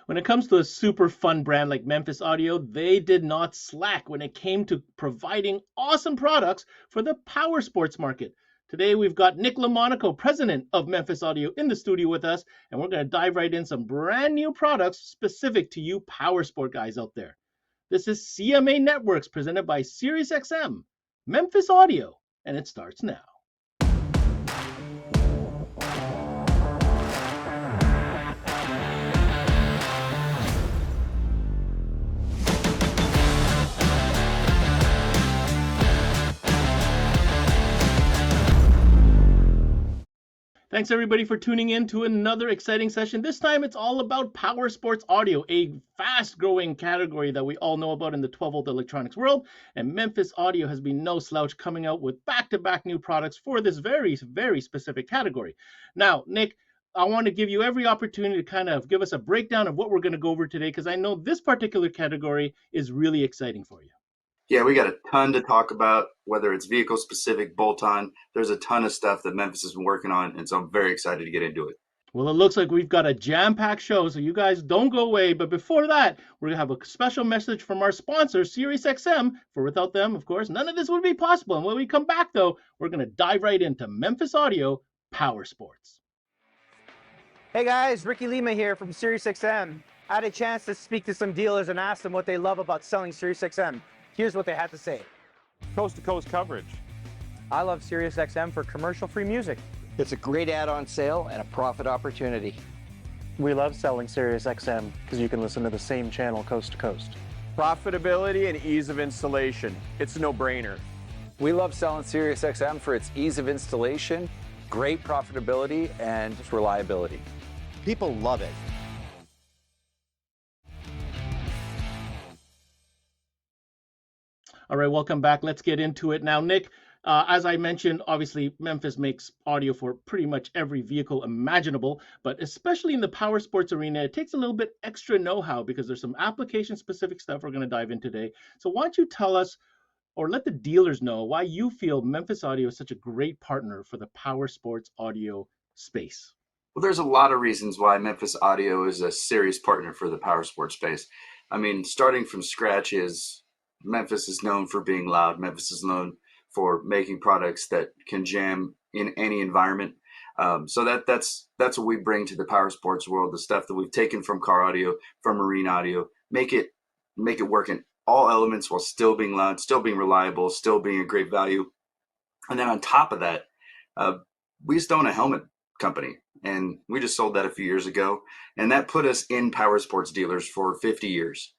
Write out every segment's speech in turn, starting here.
When it comes to a super fun brand like Memphis Audio, they did not slack when it came to providing awesome products for the power sports market. Today we've got NICK LOMONACO, president of Memphis Audio, in the studio with us, and we're going to dive right in some brand new products specific to you power sport guys out there. This is CMA Networks presented by SiriusXM, Memphis Audio, and it starts now. Thanks everybody for tuning in to another exciting session. This time it's all about power sports audio, a fast growing category that we all know about in the 12-volt electronics world. And Memphis Audio has been no slouch, coming out with back-to-back new products for this very, very specific category. Now, Nick, I want to give you every opportunity to kind of give us a breakdown of what we're going to go over today, because I know this particular category is really exciting for you. Yeah, we got a ton to talk about, whether it's vehicle specific, bolt-on. There's a ton of stuff that Memphis has been working on, and so I'm very excited to get into it. Well, it looks like we've got a jam-packed show, so you guys don't go away. But before that, we're going to have a special message from our sponsor, SiriusXM, for without them, of course, none of this would be possible. And when we come back, though, we're going to dive right into Memphis Audio Power Sports. Hey guys, Ricky Lima here from SiriusXM. I had a chance to speak to some dealers and ask them what they love about selling SiriusXM. Here's what they had to say. Coast-to-coast coverage. I love SiriusXM for commercial-free music. It's a great add-on sale and a profit opportunity. We love selling SiriusXM because you can listen to the same channel coast to coast. Profitability and ease of installation. It's a no-brainer. We love selling SiriusXM for its ease of installation, great profitability, and reliability. People love it. All right, welcome back. Let's get into it now. Nick, as I mentioned, obviously Memphis makes audio for pretty much every vehicle imaginable, but especially in the power sports arena, it takes a little bit extra know-how because there's some application-specific stuff we're going to dive in today. So why don't you tell us, or let the dealers know, why you feel Memphis Audio is such a great partner for the power sports audio space? Well, there's a lot of reasons why Memphis Audio is a serious partner for the power sports space. I mean, starting from scratch is Memphis is known for being loud. Memphis is known for making products that can jam in any environment. So that's what we bring to the power sports world. The stuff that we've taken from car audio, from marine audio, make it work in all elements while still being loud, still being reliable, still being a great value. And then on top of that, we just own a helmet company, and we just sold that a few years ago, and that put us in power sports dealers for 50 years.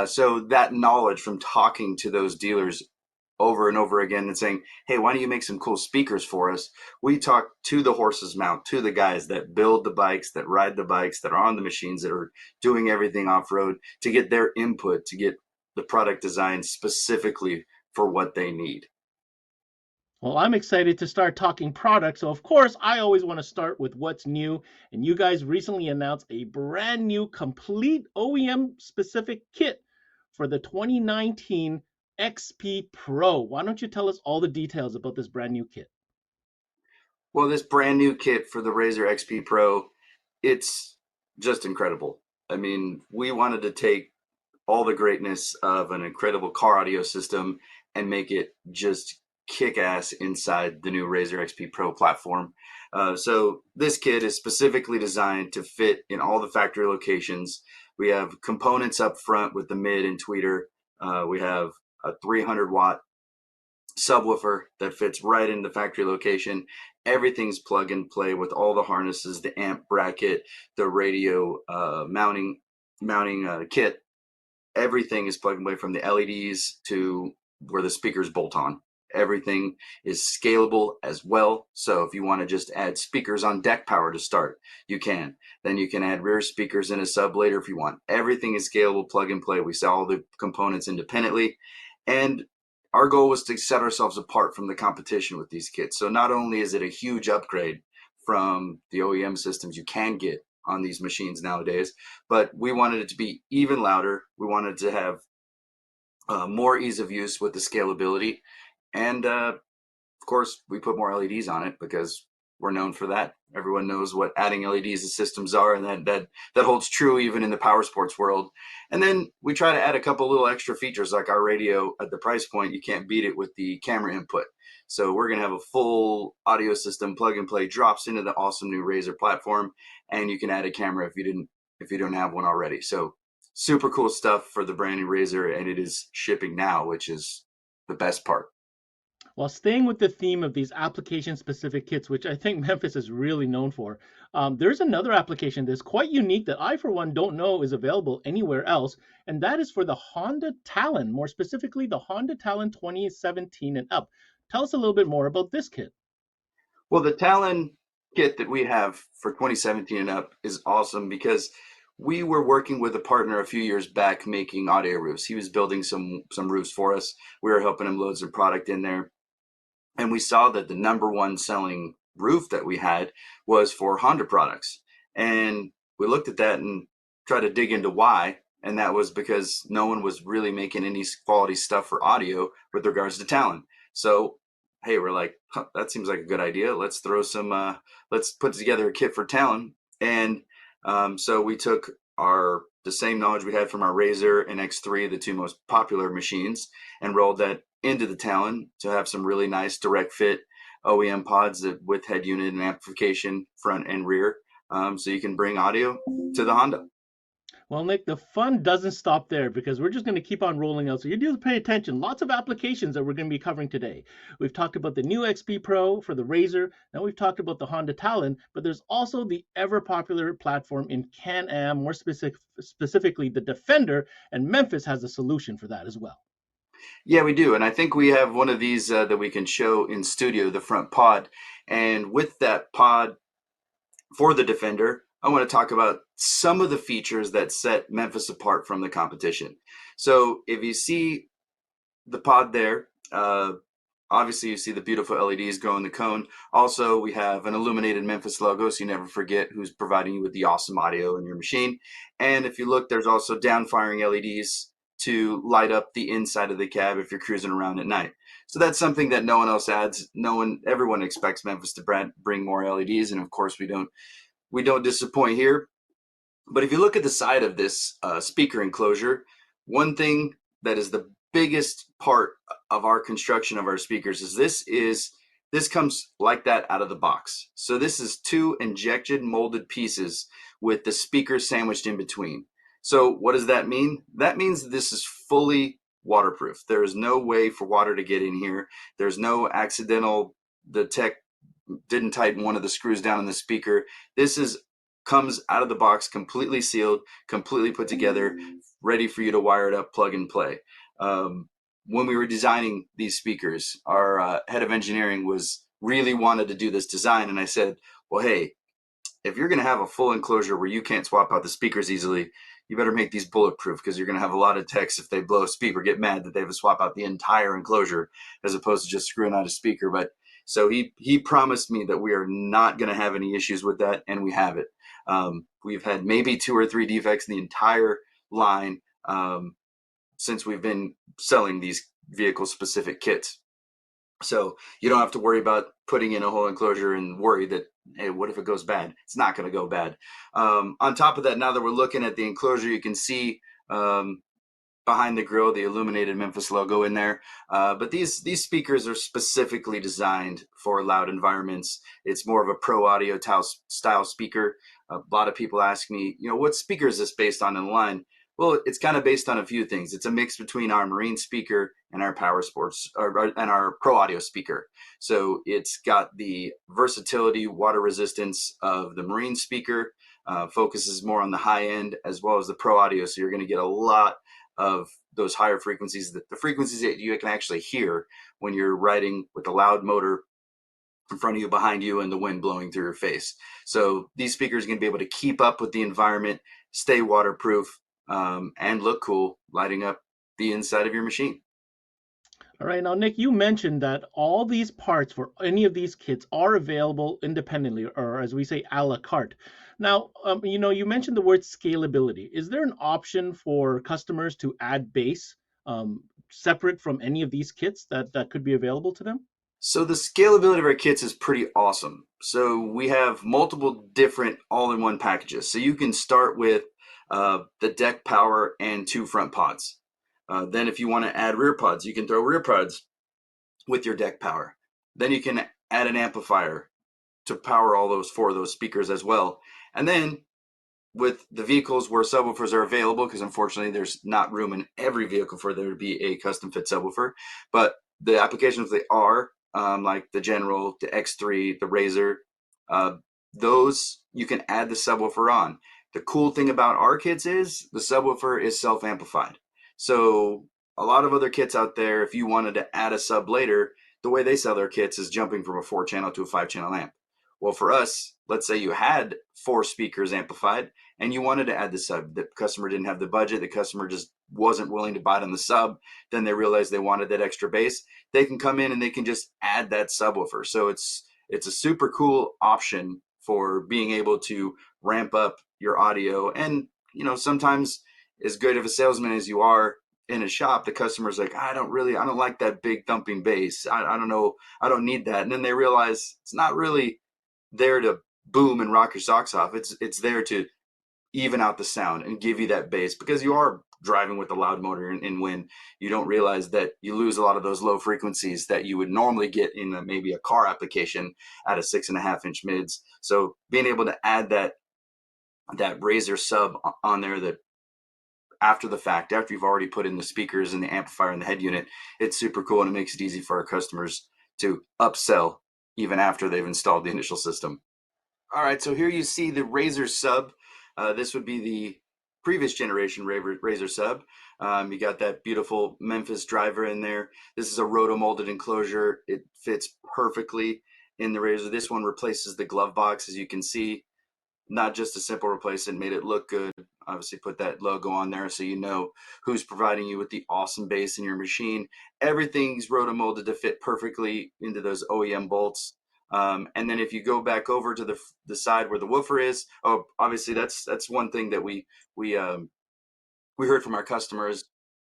So that knowledge from talking to those dealers over and over again and saying, hey, why don't you make some cool speakers for us? We talk to the horse's mouth, to the guys that build the bikes, that ride the bikes, that are on the machines, that are doing everything off-road, to get their input, to get the product designed specifically for what they need. Well, I'm excited to start talking products. So, of course, I always want to start with what's new. And you guys recently announced a brand new complete OEM-specific kit for the 2019 XP Pro. Why don't you tell us all the details about this brand new kit? Well, this brand new kit for the Razor XP Pro, it's just incredible. I mean, we wanted to take all the greatness of an incredible car audio system and make it just kick-ass inside the new Razor XP Pro platform. So this kit is specifically designed to fit in all the factory locations. We have components up front with the mid and tweeter. We have a 300-watt subwoofer that fits right in the factory location. Everything's plug and play with all the harnesses, the amp bracket, the radio mounting kit. Everything is plug and play, from the LEDs to where the speakers bolt on. Everything is scalable as well. So if you want to just add speakers on deck power to start, you can. Then you can add rear speakers in a sub later if you want. Everything is scalable, plug and play. We sell all the components independently. And our goal was to set ourselves apart from the competition with these kits. So not only is it a huge upgrade from the OEM systems you can get on these machines nowadays, but we wanted it to be even louder. We wanted to have more ease of use with the scalability. And of course, we put more LEDs on it because we're known for that. Everyone knows what adding LEDs to systems are, and that holds true even in the power sports world. And then we try to add a couple little extra features, like our radio at the price point. You can't beat it with the camera input. So we're gonna have a full audio system, plug and play, drops into the awesome new Razor platform, and you can add a camera if you don't have one already. So super cool stuff for the brand new Razor, and it is shipping now, which is the best part. While staying with the theme of these application-specific kits, which I think Memphis is really known for, there's another application that's quite unique that I, for one, don't know is available anywhere else, and that is for the Honda Talon, more specifically the Honda Talon 2017 and up. Tell us a little bit more about this kit. Well, the Talon kit that we have for 2017 and up is awesome because we were working with a partner a few years back making audio roofs. He was building some roofs for us. We were helping him load some product in there. And we saw that the number one selling roof that we had was for Honda products. And we looked at that and tried to dig into why. And that was because no one was really making any quality stuff for audio with regards to Talon. So, hey, we're like, huh, that seems like a good idea. Let's throw some, let's put together a kit for Talon. And so we took the same knowledge we had from our Razor and X3, the two most popular machines, and rolled that into the Talon to have some really nice direct fit OEM pods with head unit and amplification front and rear, so you can bring audio to the Honda. Well, Nick, the fun doesn't stop there because we're just going to keep on rolling out. So you do pay attention. Lots of applications that we're going to be covering today. We've talked about the new XP Pro for the Razor. Now we've talked about the Honda Talon, but there's also the ever popular platform in Can-Am, more specifically the Defender, and Memphis has a solution for that as well. Yeah, we do. And I think we have one of these that we can show in studio, the front pod. And with that pod for the Defender, I want to talk about some of the features that set Memphis apart from the competition. So if you see the pod there, obviously you see the beautiful LEDs go in the cone. Also, we have an illuminated Memphis logo, so you never forget who's providing you with the awesome audio in your machine. And if you look, there's also down-firing LEDs to light up the inside of the cab if you're cruising around at night. So that's something that no one else adds. Everyone expects Memphis to bring more LEDs, and of course we don't disappoint here. But if you look at the side of this speaker enclosure, one thing that is the biggest part of our construction of our speakers is this comes like that out of the box. So this is two injected molded pieces with the speaker sandwiched in between. So what does that mean? That means this is fully waterproof. There is no way for water to get in here. There's no accidental, the tech didn't tighten one of the screws down in the speaker. This comes out of the box, completely sealed, completely put together, ready for you to wire it up, plug and play. When we were designing these speakers, our head of engineering really wanted to do this design. And I said, well, hey, if you're going to have a full enclosure where you can't swap out the speakers easily, you better make these bulletproof, because you're going to have a lot of techs, if they blow a speaker, get mad that they have to swap out the entire enclosure as opposed to just screwing out a speaker. But so he promised me that we are not going to have any issues with that, and we have it. We've had maybe 2 or 3 defects in the entire line since we've been selling these vehicle-specific kits. So you don't have to worry about putting in a whole enclosure and worry that, hey, what if it goes bad? It's not going to go bad. On top of that, now that we're looking at the enclosure, you can see behind the grill the illuminated Memphis logo in there. But these speakers are specifically designed for loud environments. It's more of a pro audio style speaker. A lot of people ask me, what speaker is this based on in the line? Well, it's kind of based on a few things. It's a mix between our marine speaker and our Powersports and our pro audio speaker. So it's got the versatility, water resistance of the marine speaker, focuses more on the high end as well as the pro audio. So you're going to get a lot of those higher frequencies, the frequencies that you can actually hear when you're riding with a loud motor in front of you, behind you, and the wind blowing through your face. So these speakers are going to be able to keep up with the environment, stay waterproof, and look cool, lighting up the inside of your machine. All right, now Nick, you mentioned that all these parts for any of these kits are available independently, or as we say, a la carte. Now, you mentioned the word scalability. Is there an option for customers to add bass separate from any of these kits that could be available to them? So the scalability of our kits is pretty awesome. So we have multiple different all-in-one packages. So you can start with the deck power and 2 front pods. Then if you want to add rear pods, you can throw rear pods with your deck power. Then you can add an amplifier to power all those 4 of those speakers as well. And then with the vehicles where subwoofers are available, because unfortunately there's not room in every vehicle for there to be a custom fit subwoofer, but the applications they are, like the General, the X3, the Razor, those you can add the subwoofer on. The cool thing about our kits is the subwoofer is self-amplified. So a lot of other kits out there, if you wanted to add a sub later, the way they sell their kits is jumping from a 4-channel to a 5-channel amp. Well, for us, let's say you had 4 speakers amplified and you wanted to add the sub. The customer didn't have the budget. The customer just wasn't willing to buy it on the sub. Then they realized they wanted that extra bass. They can come in and they can just add that subwoofer. So it's a super cool option for being able to ramp up your audio. And, you know, sometimes as good of a salesman as you are in a shop, the customer's like, I don't like that big thumping bass. I don't know. I don't need that. And then they realize it's not really there to boom and rock your socks off. It's there to even out the sound and give you that bass, because you are driving with a loud motor, and when you don't realize that you lose a lot of those low frequencies that you would normally get in maybe a car application at a 6.5-inch mids. So being able to add that Razor sub on there, that after the fact, after you've already put in the speakers and the amplifier and the head unit, it's super cool, and it makes it easy for our customers to upsell even after they've installed the initial system. All right, so here you see the Razor sub. This would be the previous generation Razor sub. You got that beautiful Memphis driver in there. This is a roto-molded enclosure. It fits perfectly in the Razor. This one replaces the glove box, as you can see. Not just a simple replacement, made it look good. Obviously put that logo on there so you know who's providing you with the awesome bass in your machine. Everything's roto-molded to fit perfectly into those OEM bolts. And then if you go back over to the side where the woofer is, obviously that's one thing that we heard from our customers.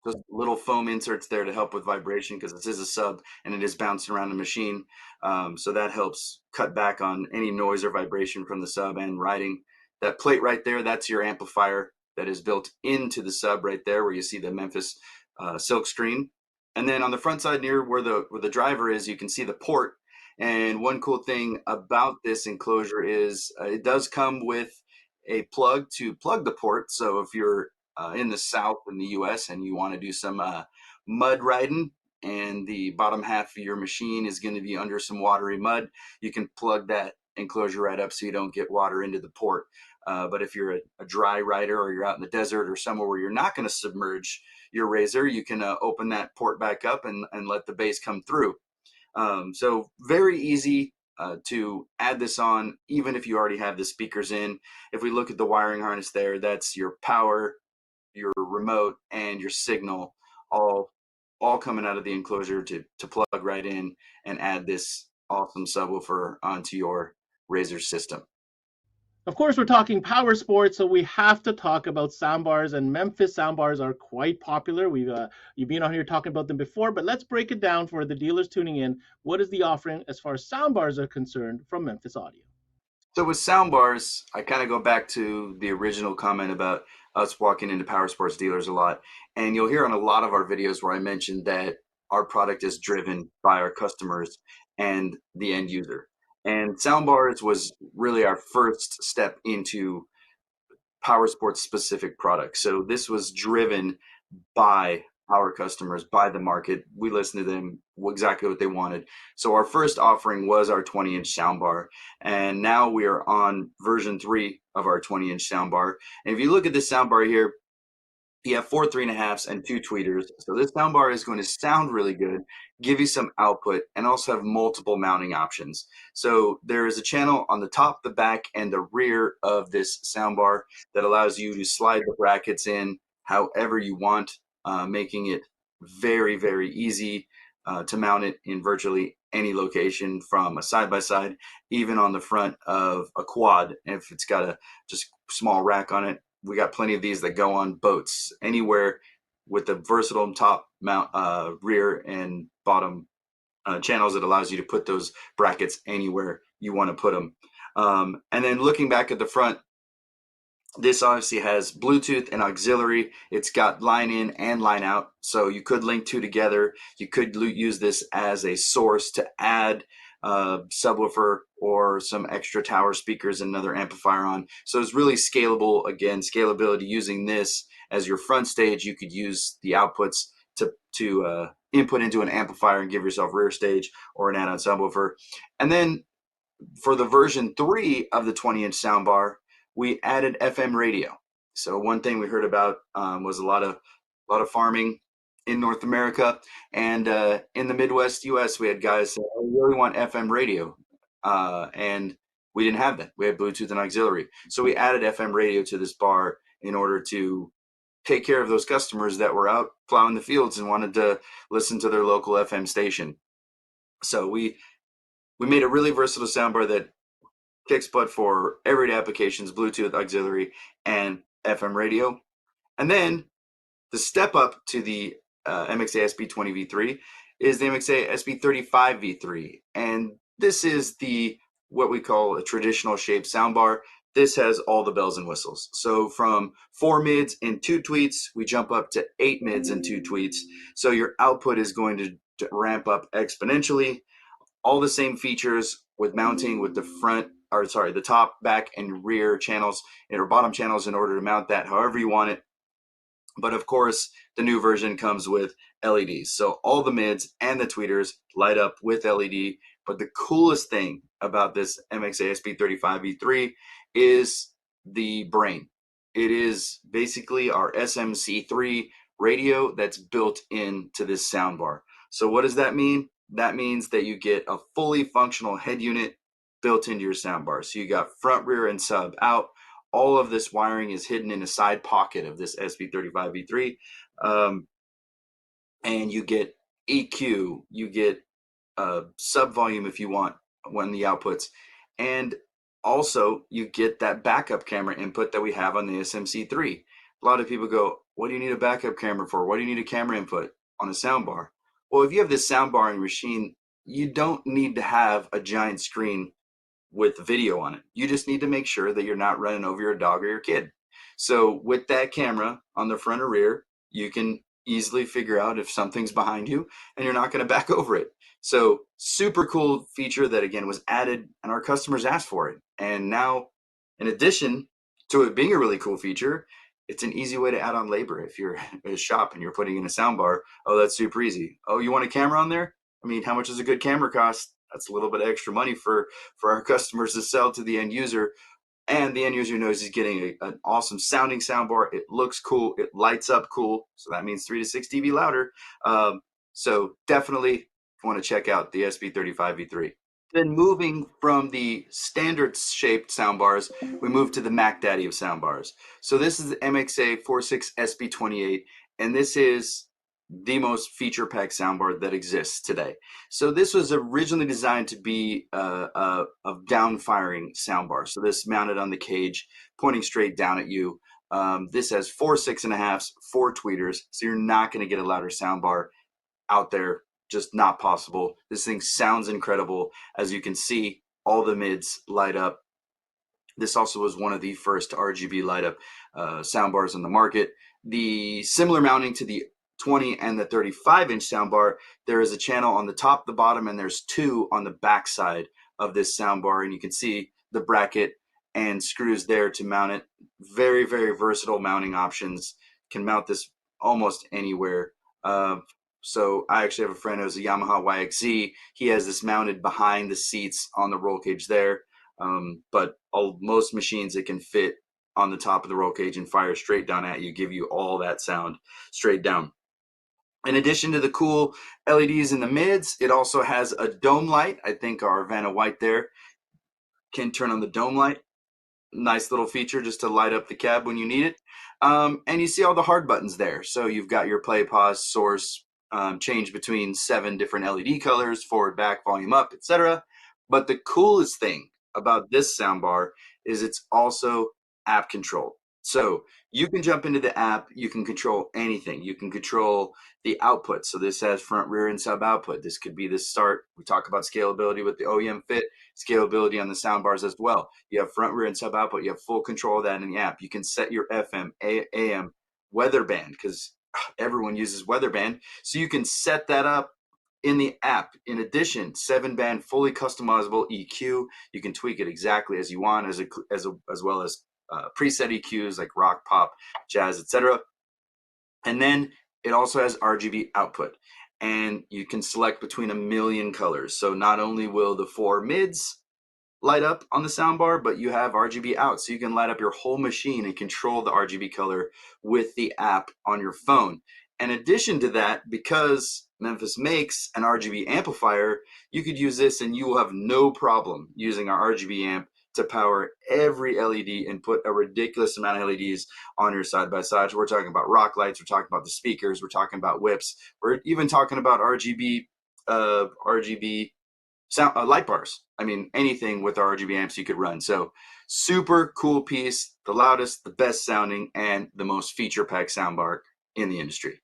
Those little foam inserts there to help with vibration, because this is a sub and it is bouncing around the machine. So that helps cut back on any noise or vibration from the sub and riding. That plate right there, that's your amplifier that is built into the sub right there, where you see the Memphis silk screen. And then on the front side near where the driver is, you can see the port. And one cool thing about this enclosure is it does come with a plug to plug the port. So if you're in the South in the US and you want to do some mud riding, and the bottom half of your machine is going to be under some watery mud, you can plug that enclosure right up so you don't get water into the port. But if you're a dry rider, or you're out in the desert or somewhere where you're not going to submerge your Razor, you can open that port back up and let the bass come through. So very easy to add this on, even if you already have the speakers in. If we look at the wiring harness there, that's your power, your remote, and your signal, all coming out of the enclosure to plug right in and add this awesome subwoofer onto your Razor system. Of course, we're talking power sports, so we have to talk about soundbars, and Memphis soundbars are quite popular. You've been on here talking about them before, but let's break it down for the dealers tuning in. What is the offering as far as soundbars are concerned from Memphis Audio? So with soundbars, I kind of go back to the original comment about us walking into Powersports dealers a lot. And you'll hear on a lot of our videos where I mentioned that our product is driven by our customers and the end user. And soundbars was really our first step into Powersports specific products. So this was driven by our customers, by the market. We listened to them, exactly what they wanted. So our first offering was our 20-inch soundbar, and now we are on version 3 of our 20-inch soundbar. And if you look at this soundbar here, you have 4 3.5s and 2 tweeters. So this soundbar is going to sound really good, give you some output, and also have multiple mounting options. So there is a channel on the top, the back, and the rear of this soundbar that allows you to slide the brackets in however you want, making it very, very easy to mount it in virtually any location, from a side-by-side, even on the front of a quad. If it's got a just small rack on it, we got plenty of these that go on boats, anywhere with the versatile top mount, rear and bottom channels. It allows you to put those brackets anywhere you want to put them. And then looking back at the front, this obviously has Bluetooth and auxiliary. It's got line in and line out, so you could link two together. You could use this as a source to add subwoofer or some extra tower speakers and another amplifier on. So it's really scalable. Again, scalability using this as your front stage. You could use the outputs to input into an amplifier and give yourself rear stage or an add-on subwoofer. And then for the version 3 of the 20-inch soundbar, we added FM radio. So one thing we heard about was a lot of farming in North America, and in the Midwest U.S. we had guys say, "Oh, we really want FM radio," and we didn't have that. We had Bluetooth and auxiliary, so we added FM radio to this bar in order to take care of those customers that were out plowing the fields and wanted to listen to their local FM station. So we made a really versatile soundbar that kicks butt for everyday applications, Bluetooth, auxiliary, and FM radio. And then the step up to the MXA SB20 V3 is the MXA SB35 V3. And this is what we call a traditional shaped soundbar. This has all the bells and whistles. So from 4 mids and 2 tweets, we jump up to 8 mids and 2 tweets. So your output is going to ramp up exponentially. All the same features with mounting with the top, back, and rear channels or bottom channels in order to mount that however you want it. But of course, the new version comes with LEDs. So all the mids and the tweeters light up with LED. But the coolest thing about this MXA SB35 V3 is the brain. It is basically our SMC3 radio that's built into this soundbar. So what does that mean? That means that you get a fully functional head unit built into your soundbar. So you got front, rear, and sub out. All of this wiring is hidden in a side pocket of this SB35 V3. And you get EQ, you get sub volume if you want when the outputs. And also you get that backup camera input that we have on the SMC3. A lot of people go, what do you need a backup camera for? What do you need a camera input on a soundbar? Well, if you have this soundbar in your machine, you don't need to have a giant screen with video on it. You just need to make sure that you're not running over your dog or your kid. So with that camera on the front or rear, you can easily figure out if something's behind you and you're not going to back over it. So super cool feature that again was added and our customers asked for it. And now in addition to it being a really cool feature, it's an easy way to add on labor. If you're at a shop and you're putting in a soundbar, oh, that's super easy. Oh, you want a camera on there? I mean, how much does a good camera cost? That's a little bit of extra money for our customers to sell to the end user. And the end user knows he's getting an awesome sounding soundbar. It looks cool. It lights up cool. So that means 3 to 6 dB louder. So definitely want to check out the SB35 V3. Then moving from the standard shaped soundbars, we move to the Mac Daddy of soundbars. So this is the MXA 46 SB28, and this is the most feature packed soundbar that exists today. So this was originally designed to be a down firing soundbar. So this mounted on the cage, pointing straight down at you. This has 4 6.5s, 4 tweeters, so you're not going to get a louder soundbar out there. Just not possible. This thing sounds incredible. As you can see, all the mids light up. This also was one of the first RGB light up soundbars on the market. The similar mounting to the 20 and the 35-inch soundbar, there is a channel on the top, the bottom, and there's 2 on the back side of this soundbar. And you can see the bracket and screws there to mount it. Very, very versatile mounting options. Can mount this almost anywhere. So I actually have a friend who has a Yamaha YXZ. He has this mounted behind the seats on the roll cage there. But most machines, it can fit on the top of the roll cage and fire straight down at you, give you all that sound straight down. In addition to the cool LEDs in the mids, it also has a dome light. I think our Vanna White there can turn on the dome light. Nice little feature just to light up the cab when you need it. And you see all the hard buttons there. So you've got your play, pause, source, change between 7 different LED colors, forward, back, volume up, etc. But the coolest thing about this soundbar is it's also app controlled. So you can jump into the app, you can control anything. You can control the output. So this has front, rear, and sub output. This could be the start. We talk about scalability with the OEM fit, scalability on the sound bars as well. You have front, rear, and sub output. You have full control of that in the app. You can set your FM, AM, weather band, because everyone uses weather band. So you can set that up in the app. In addition, 7-band fully customizable EQ. You can tweak it exactly as you want, as well as preset EQs like rock, pop, jazz, etc. And then it also has RGB output, and you can select between a million colors. So not only will the 4 mids light up on the soundbar, but you have RGB out, so you can light up your whole machine and control the RGB color with the app on your phone. In addition to that, because Memphis makes an RGB amplifier, you could use this and you will have no problem using our RGB amp to power every LED and put a ridiculous amount of LEDs on your side-by-sides. We're talking about rock lights, we're talking about the speakers, we're talking about whips, we're even talking about RGB sound light bars. I mean, anything with our RGB amps you could run. So super cool piece, the loudest, the best sounding, and the most feature-packed soundbar in the industry.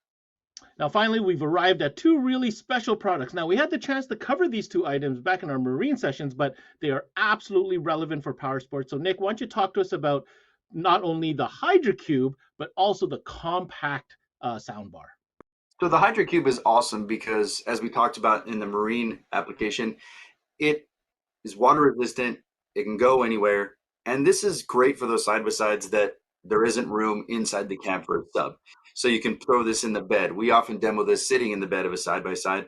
Now, finally, we've arrived at 2 really special products. Now, we had the chance to cover these 2 items back in our marine sessions, but they are absolutely relevant for power sports. So, Nick, why don't you talk to us about not only the HydroCube, but also the compact soundbar? So the HydroCube is awesome because, as we talked about in the marine application, it is water resistant. It can go anywhere. And this is great for those side-by-sides that there isn't room inside the cab for a sub. So you can throw this in the bed. We often demo this sitting in the bed of a side-by-side,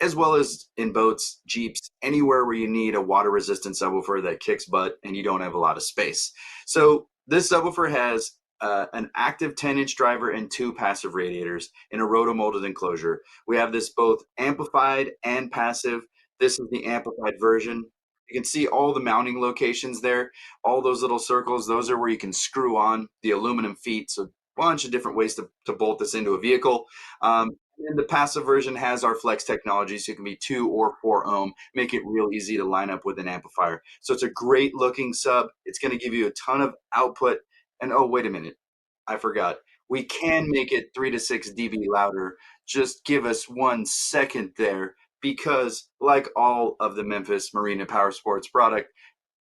as well as in boats, Jeeps, anywhere where you need a water-resistant subwoofer that kicks butt and you don't have a lot of space. So this subwoofer has an active 10-inch driver and 2 passive radiators in a roto-molded enclosure. We have this both amplified and passive. This is the amplified version. You can see all the mounting locations there, all those little circles. Those are where you can screw on the aluminum feet. So a bunch of different ways to bolt this into a vehicle. And the passive version has our flex technology, so it can be 2 or 4 ohm, make it real easy to line up with an amplifier. So it's a great looking sub. It's going to give you a ton of output. And oh, wait a minute, I forgot. We can make it 3 to 6 dB louder. Just give us 1 second there, because like all of the Memphis Marine and Power Sports product,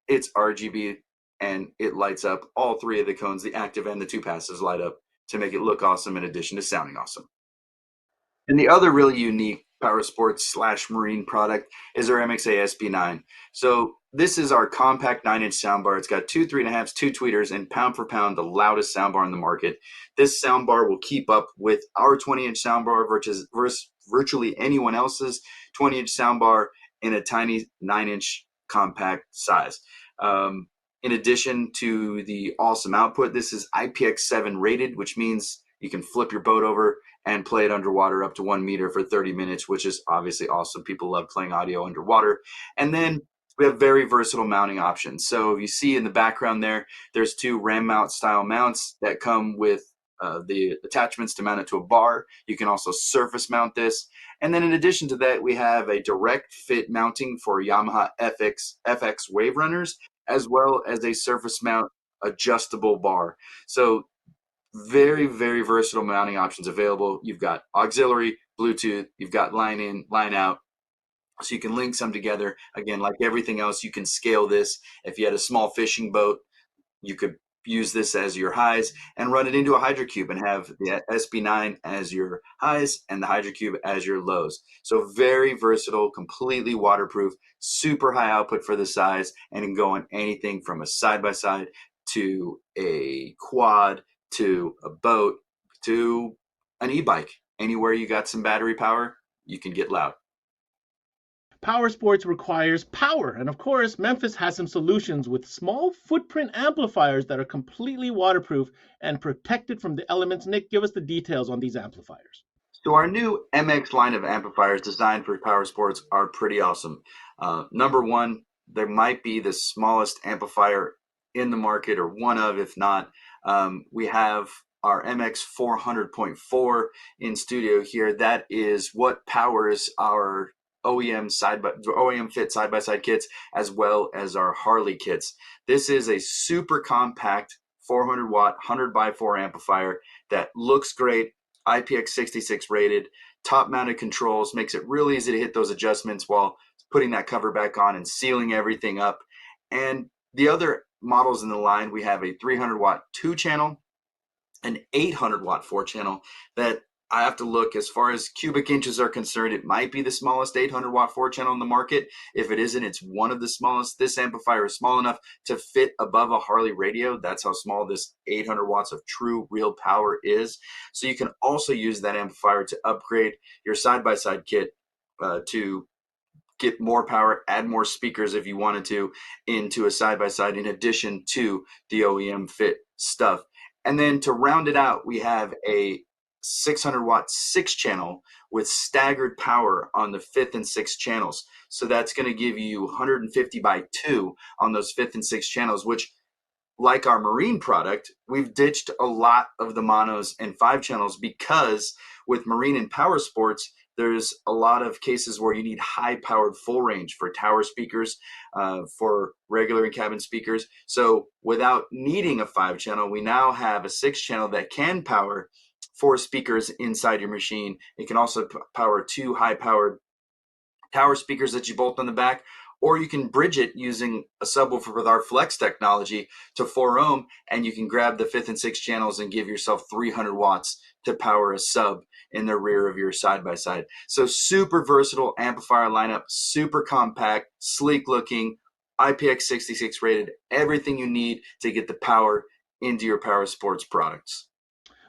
it's RGB and it lights up all 3 of the cones, the active and the 2 passives light up to make it look awesome in addition to sounding awesome. And the other really unique Power Sports / Marine product is our MXA SB9. So this is our compact 9-inch soundbar. It's got 2 3.5s, 2 tweeters, and pound for pound, the loudest soundbar in the market. This soundbar will keep up with our 20-inch soundbar versus virtually anyone else's 20-inch soundbar in a tiny 9-inch compact size. In addition to the awesome output, this is IPX7 rated, which means you can flip your boat over and play it underwater up to 1 meter for 30 minutes, which is obviously awesome. People love playing audio underwater. And then we have very versatile mounting options. So you see in the background there's 2 ram mount style mounts that come with the attachments to mount it to a bar. You can also surface mount this. And then in addition to that, we have a direct fit mounting for Yamaha FX wave runners, as well as a surface mount adjustable bar. So very, very versatile mounting options available. You've got auxiliary, Bluetooth, you've got line in, line out. So you can link some together. Again, like everything else, you can scale this. If you had a small fishing boat, you could use this as your highs and run it into a HydroCube and have the SB9 as your highs and the HydroCube as your lows. So very versatile, completely waterproof, super high output for the size, and can go on anything from a side-by-side to a quad to a boat to an e-bike. Anywhere you got some battery power, you can get loud. Power sports requires power, and of course, Memphis has some solutions with small footprint amplifiers that are completely waterproof and protected from the elements. Nick, give us the details on these amplifiers. So our new MX line of amplifiers designed for power sports are pretty awesome. Number one, there might be the smallest amplifier in the market, or one of, if not. We have our MX 400.4 in studio here. That is what powers our OEM fit side-by-side kits, as well as our Harley kits. This is a super compact 400 watt, 100 by 4 amplifier that looks great, IPX66 rated, top mounted controls, makes it really easy to hit those adjustments while putting that cover back on and sealing everything up. And the other models in the line, we have a 300 watt 2-channel, an 800 watt 4-channel that I have to look as far as cubic inches are concerned. It might be the smallest 800 watt 4-channel in the market. If it isn't, it's one of the smallest. This amplifier is small enough to fit above a Harley radio. That's how small this 800 watts of true real power is. So you can also use that amplifier to upgrade your side-by-side kit to get more power, add more speakers if you wanted to into a side-by-side in addition to the OEM fit stuff. And then to round it out, we have a 600 watt 6-channel with staggered power on the 5th and 6th channels. So that's going to give you 150 by 2 on those 5th and 6th channels, which, like our Marine product, we've ditched a lot of the monos and 5 channels because with Marine and Powersports, there's a lot of cases where you need high-powered full range for tower speakers, for regular and cabin speakers. So without needing a 5-channel, we now have a 6-channel that can power 4 speakers inside your machine. It can also power 2 high-powered tower speakers that you bolt on the back, or you can bridge it using a subwoofer with our Flex technology to 4 ohm, and you can grab the 5th and 6th channels and give yourself 300 watts to power a sub in the rear of your side-by-side. So super versatile amplifier lineup, super compact, sleek looking, IPX66 rated, everything you need to get the power into your Powersports products.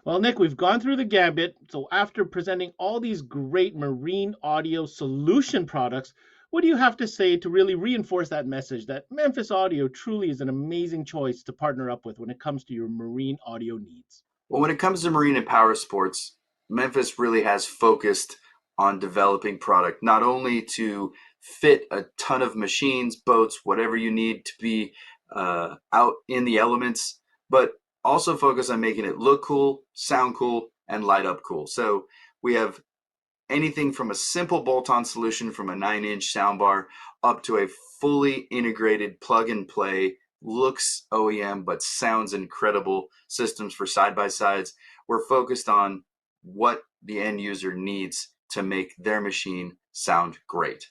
Well, Nick, we've gone through the gambit. So after presenting all these great marine audio solution products, what do you have to say to really reinforce that message that Memphis Audio truly is an amazing choice to partner up with when it comes to your marine audio needs? Well, when it comes to marine and Powersports, Memphis really has focused on developing product, not only to fit a ton of machines, boats, whatever you need to be out in the elements, but also focus on making it look cool, sound cool, and light up cool. So we have anything from a simple bolt-on solution from a 9-inch soundbar up to a fully integrated plug-and-play, looks OEM but sounds incredible systems for side-by-sides. We're focused on what the end user needs to make their machine sound great.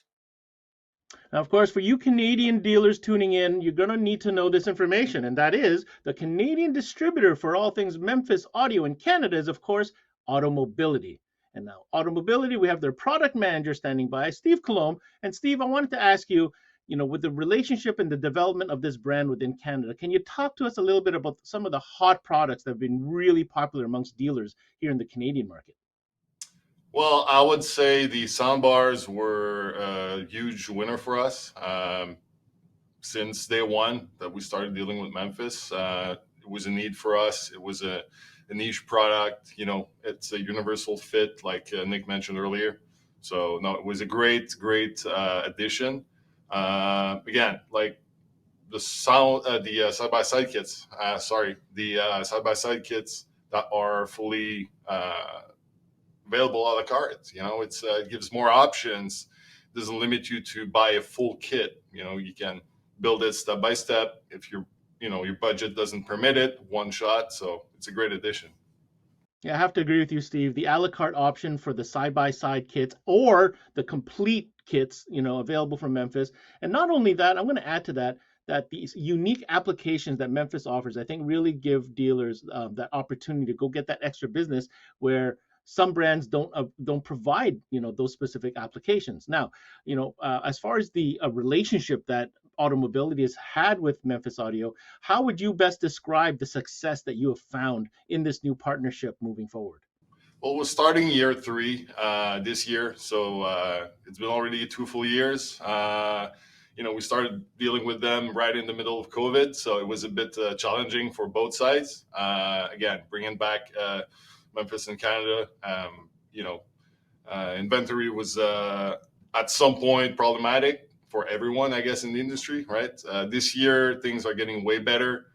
Now, of course, for you Canadian dealers tuning in, you're going to need to know this information, and that is the Canadian distributor for all things Memphis Audio in Canada is, of course, Automobility. And now, Automobility, we have their product manager standing by, Steve Colomb. And Steve, I wanted to ask you, with the relationship and the development of this brand within Canada, can you talk to us a little bit about some of the hot products that have been really popular amongst dealers here in the Canadian market? Well, I would say the soundbars were a huge winner for us. Since day one that we started dealing with Memphis, it was a need for us. It was a niche product. It's a universal fit, like Nick mentioned earlier. So, no, it was a great addition. Again, like the side-by-side kits, side-by-side kits that are fully available a la carte. It gives more options. It doesn't limit you to buy a full kit. You can build it step by step if your budget doesn't permit it, one shot. So it's a great addition. Yeah, I have to agree with you, Steve. The a la carte option for the side-by-side kits or the complete kits, available from Memphis. And not only that, I'm going to add to that these unique applications that Memphis offers, I think really give dealers that opportunity to go get that extra business where some brands don't provide, those specific applications. Now, as far as the relationship that Automobility has had with Memphis Audio, how would you best describe the success that you have found in this new partnership moving forward? Well, we're starting year 3 this year, so it's been already 2 full years. We started dealing with them right in the middle of COVID, so it was a bit challenging for both sides. Again, bringing back Memphis in Canada, inventory was at some point problematic for everyone, I guess, in the industry, right? This year, things are getting way better.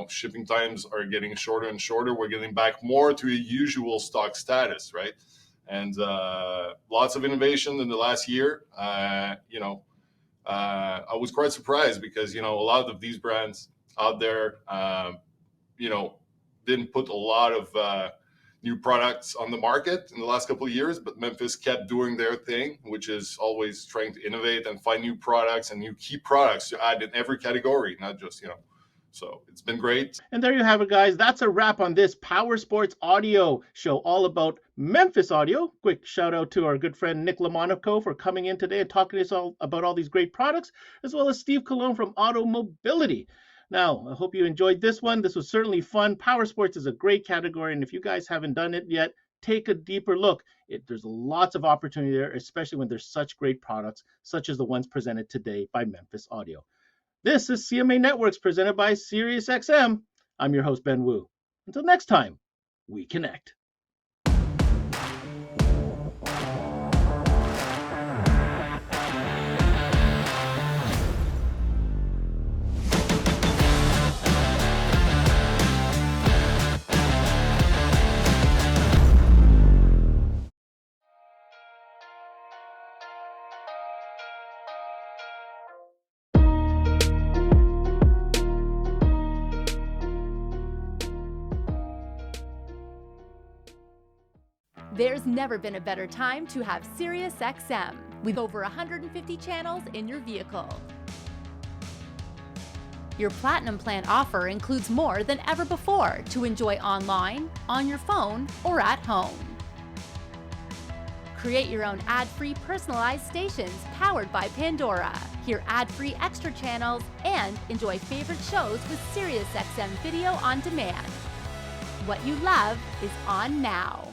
Shipping times are getting shorter and shorter. We're getting back more to a usual stock status, right? And lots of innovation in the last year. I was quite surprised because, a lot of these brands out there, didn't put a lot of new products on the market in the last couple of years, but Memphis kept doing their thing, which is always trying to innovate and find new products and new key products to add in every category, not just, so it's been great. And there you have it, guys. That's a wrap on this Powersports Audio show all about Memphis Audio. Quick shout out to our good friend NICK LOMONACO for coming in today and talking to us all about all these great products, as well as Steve Colon from Auto Mobility. Now, I hope you enjoyed this one. This was certainly fun. Powersports is a great category, and if you guys haven't done it yet, take a deeper look. There's lots of opportunity there, especially when there's such great products, such as the ones presented today by Memphis Audio. This is CMA Networks presented by SiriusXM. I'm your host, Ben Wu. Until next time, we connect. There's never been a better time to have SiriusXM with over 150 channels in your vehicle. Your Platinum Plan offer includes more than ever before to enjoy online, on your phone, or at home. Create your own ad-free personalized stations powered by Pandora. Hear ad-free extra channels and enjoy favorite shows with SiriusXM Video on Demand. What you love is on now.